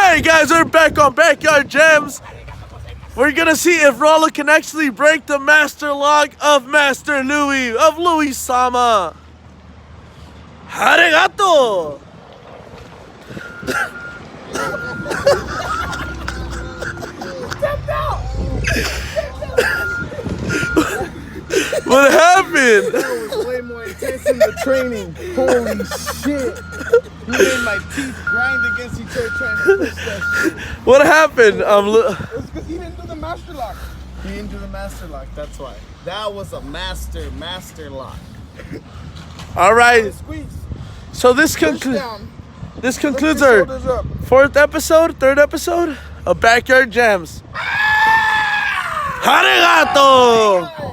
Hey guys, we're back on Backyard Jams. We're gonna see if Rallo can actually break the master lock of Master Louis, of Louis Sama. Arigato! What happened? That was way more intense than the training. Holy shit. You made my teeth grind against each other trying to push that shit. What happened? It's because he didn't do the master lock. He didn't do the master lock, that's why. That was a master lock. All right. Squeeze. So this Push down. concludes Lift your our shoulders up. third episode of Backyard Jams. Arigato!